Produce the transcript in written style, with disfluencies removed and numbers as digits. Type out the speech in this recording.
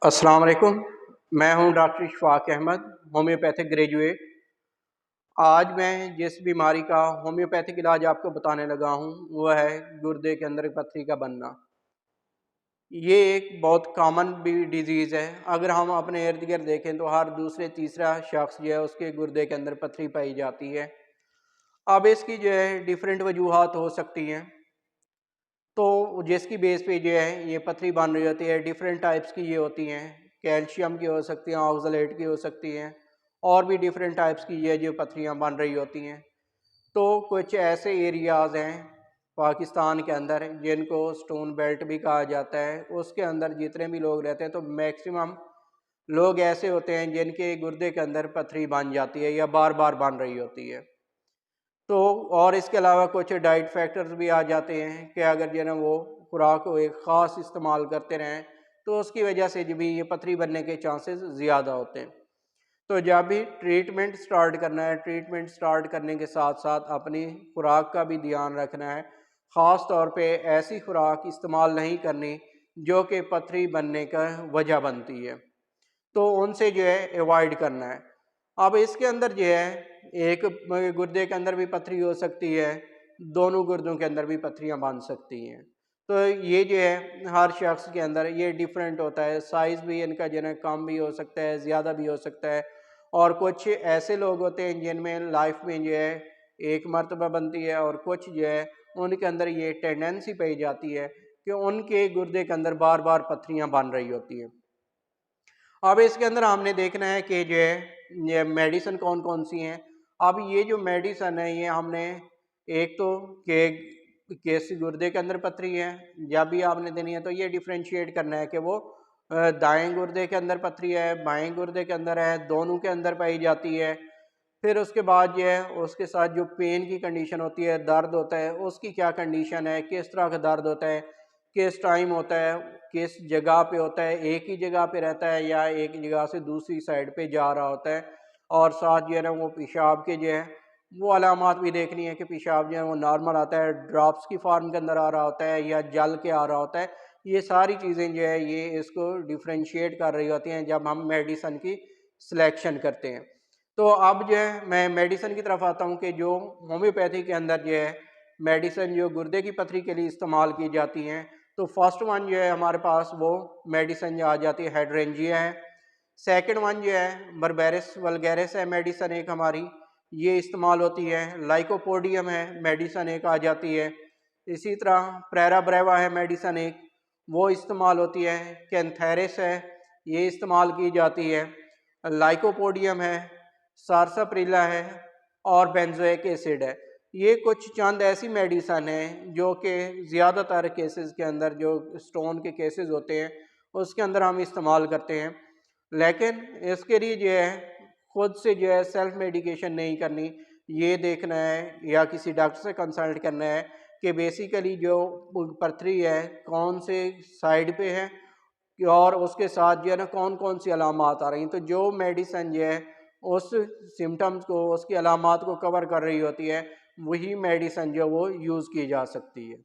अस्सलाम वालेकुम। मैं हूं doctor Ishfaq Ahmed, homeopathic graduate. आज मैं जिस बीमारी का होम्योपैथिक इलाज आपको बताने लगा हूं वो है गुर्दे के अंदर पथरी का बनना। ये एक बहुत कॉमन भी डिजीज़ है। अगर हम अपने इर्द गिर्द देखें तो हर दूसरे तीसरा शख्स जो है उसके गुर्दे के अंदर पथरी पाई जाती है। अब इसकी जो है डिफरेंट वजूहात हो सकती हैं, तो जिसकी बेस पे जो है ये पथरी बन रही होती है। डिफरेंट टाइप्स की ये होती हैं, कैल्शियम की हो सकती हैं, ऑक्सलेट की हो सकती हैं, और भी डिफरेंट टाइप्स की ये जो पथरियाँ बन रही होती हैं। तो कुछ ऐसे एरियाज़ हैं पाकिस्तान के अंदर जिनको स्टोन बेल्ट भी कहा जाता है। उसके अंदर जितने भी लोग रहते हैं तो मैक्सिमम लोग ऐसे होते हैं जिनके गुर्दे के अंदर पथरी बन जाती है या बार बार बन रही होती है। तो और इसके अलावा कुछ डाइट फैक्टर्स भी आ जाते हैं कि अगर जो है ना वो खुराक को एक ख़ास इस्तेमाल करते रहें तो उसकी वजह से जो भी ये पथरी बनने के चांसेस ज़्यादा होते हैं। तो जब भी ट्रीटमेंट स्टार्ट करना है, ट्रीटमेंट स्टार्ट करने के साथ साथ अपनी खुराक का भी ध्यान रखना है। ख़ास तौर पे ऐसी खुराक इस्तेमाल नहीं करनी जो कि पथरी बनने का वजह बनती है, तो उनसे जो है अवॉइड करना है। अब इसके अंदर जो है एक गुर्दे के अंदर भी पथरी हो सकती है, दोनों गुर्दों के अंदर भी पथरियां बन सकती हैं। तो ये जो है हर शख्स के अंदर ये डिफरेंट होता है। साइज़ भी इनका जो है कम भी हो सकता है, ज़्यादा भी हो सकता है। और कुछ ऐसे लोग होते हैं जिनमें लाइफ में जो है एक मर्तबा बनती है, और कुछ जो है उनके अंदर ये टेंडेंसी पाई जाती है कि उनके गुर्दे के अंदर बार बार पथरियां बन रही होती हैं। अब इसके अंदर हमने देखना है कि जो है ये मेडिसिन कौन कौन सी हैं। अब ये जो मेडिसिन है ये हमने एक तो के केस गुर्दे के अंदर पथरी है, जब भी आपने देनी है तो ये डिफ्रेंशिएट करना है कि वो दाएं गुर्दे के अंदर पथरी है, बाएं गुर्दे के अंदर है, दोनों के अंदर पाई जाती है। फिर उसके बाद जो है उसके साथ जो पेन की कंडीशन होती है, दर्द होता है, उसकी क्या कंडीशन है, किस तरह का दर्द होता है, किस टाइम होता है, किस जगह पे होता है, एक ही जगह पे रहता है या एक जगह से दूसरी साइड पे जा रहा होता है। और साथ जो है ना वो पेशाब के जो है वो अलामात भी देखनी है कि पेशाब जो है वो नॉर्मल आता है, ड्रॉप्स की फॉर्म के अंदर आ रहा होता है या जल के आ रहा होता है। ये सारी चीज़ें जो है ये इसको डिफ्रेंशिएट कर रही होती हैं जब हम मेडिसन की सिलेक्शन करते हैं। तो अब जो है मैं मेडिसिन की तरफ आता हूँ कि जो होम्योपैथी के अंदर जो है मेडिसिन जो गुर्दे की पथरी के लिए इस्तेमाल की जाती हैं, तो फर्स्ट वन जो है हमारे पास वो मेडिसिन जो आ जाती है हाइड्रेंजिया है। सेकंड वन जो है बर्बेरिस वल्गैरिस है मेडिसिन एक हमारी, ये इस्तेमाल होती है। लाइकोपोडियम है मेडिसिन एक आ जाती है। इसी तरह प्रेरा ब्रेवा है मेडिसिन एक, वो इस्तेमाल होती है। कैंथेरिस है, ये इस्तेमाल की जाती है। लाइकोपोडियम है, सारसाप्रिला है, और बेंजोइक एसिड है। ये कुछ चंद ऐसी मेडिसन हैं जो कि ज़्यादातर केसेस के अंदर जो स्टोन के केसेस होते हैं उसके अंदर हम इस्तेमाल करते हैं। लेकिन इसके लिए जो है खुद से जो है सेल्फ मेडिकेशन नहीं करनी। ये देखना है या किसी डॉक्टर से कंसल्ट करना है कि बेसिकली जो पथरी है कौन से साइड पे है, और उसके साथ जो है ना कौन कौन सी अलामात आ रही हैं। तो जो मेडिसिन जो है उस सिम्टम्स को, उसकी अलामात को कवर कर रही होती है, वही मेडिसिन जो वो यूज़ की जा सकती है।